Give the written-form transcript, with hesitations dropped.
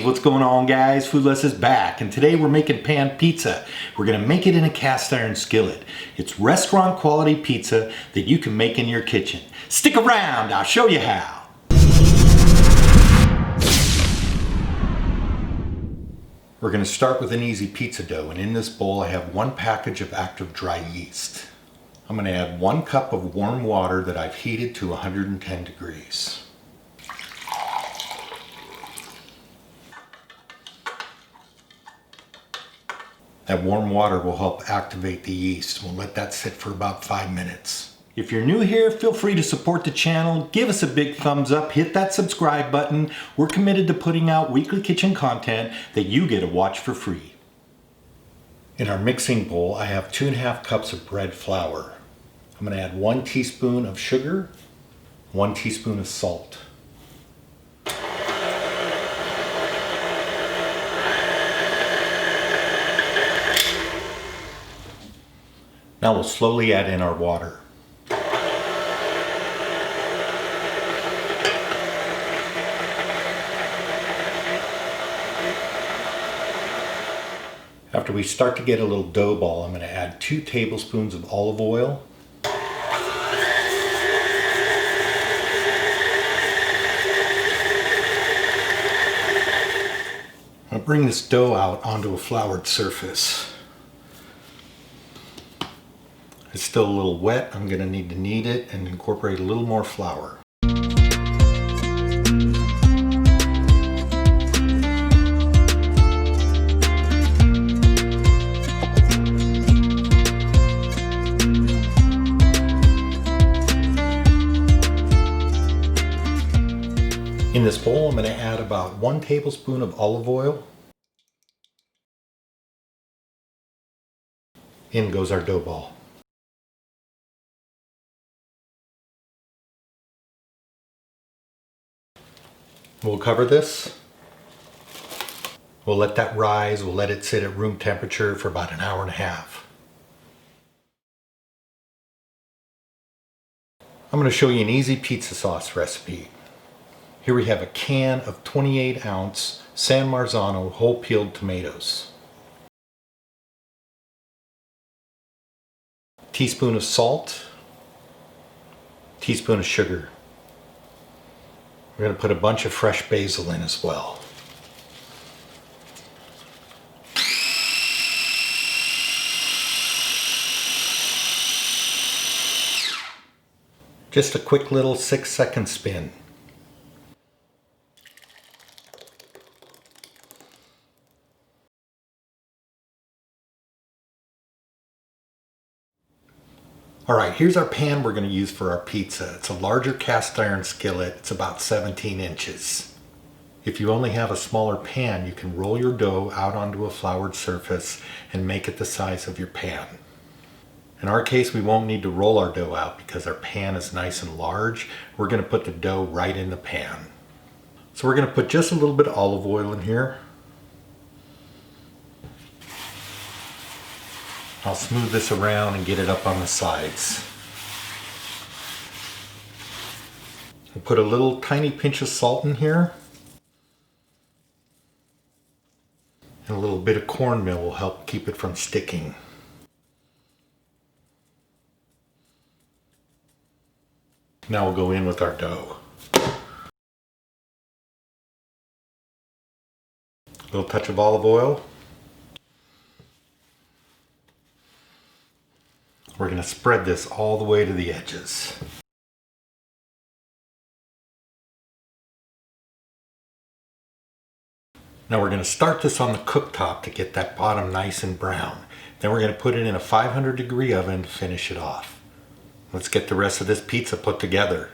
what's going on guys? Foodless is back, and today we're making pan pizza. We're gonna make it in a cast iron skillet. It's restaurant quality pizza that you can make in your kitchen. Stick around, I'll show you how. We're gonna start with an easy pizza dough, and in this bowl I have 1 package of active dry yeast. I'm gonna add 1 cup of warm water that I've heated to 110 degrees. That warm water will help activate the yeast. We'll let that sit for about 5 minutes. If you're new here, feel free to support the channel. Give us a big thumbs up, hit that subscribe button. We're committed to putting out weekly kitchen content that you get to watch for free. In our mixing bowl, I have 2½ cups of bread flour. I'm gonna add 1 teaspoon of sugar, 1 teaspoon of salt. Now we'll slowly add in our water. After we start to get a little dough ball, I'm going to add 2 tablespoons of olive oil. I'll bring this dough out onto a floured surface. It's still a little wet. I'm going to need to knead it and incorporate a little more flour. In this bowl, I'm going to add about 1 tablespoon of olive oil. In goes our dough ball. We'll cover this. We'll let that rise. We'll let it sit at room temperature for about 1.5 hours. I'm going to show you an easy pizza sauce recipe. Here we have a can of 28-ounce San Marzano whole peeled tomatoes. Teaspoon of salt. Teaspoon of sugar. We're going to put a bunch of fresh basil in as well. Just a quick little 6-second spin. Alright, here's our pan we're going to use for our pizza. It's a larger cast iron skillet. It's about 17 inches. If you only have a smaller pan, you can roll your dough out onto a floured surface and make it the size of your pan. In our case, we won't need to roll our dough out because our pan is nice and large. We're going to put the dough right in the pan. So we're going to put just a little bit of olive oil in here. I'll smooth this around and get it up on the sides. I'll put a little tiny pinch of salt in here. And a little bit of cornmeal will help keep it from sticking. Now we'll go in with our dough. A little touch of olive oil. We're going to spread this all the way to the edges. Now we're going to start this on the cooktop to get that bottom nice and brown. Then we're going to put it in a 500-degree oven to finish it off. Let's get the rest of this pizza put together.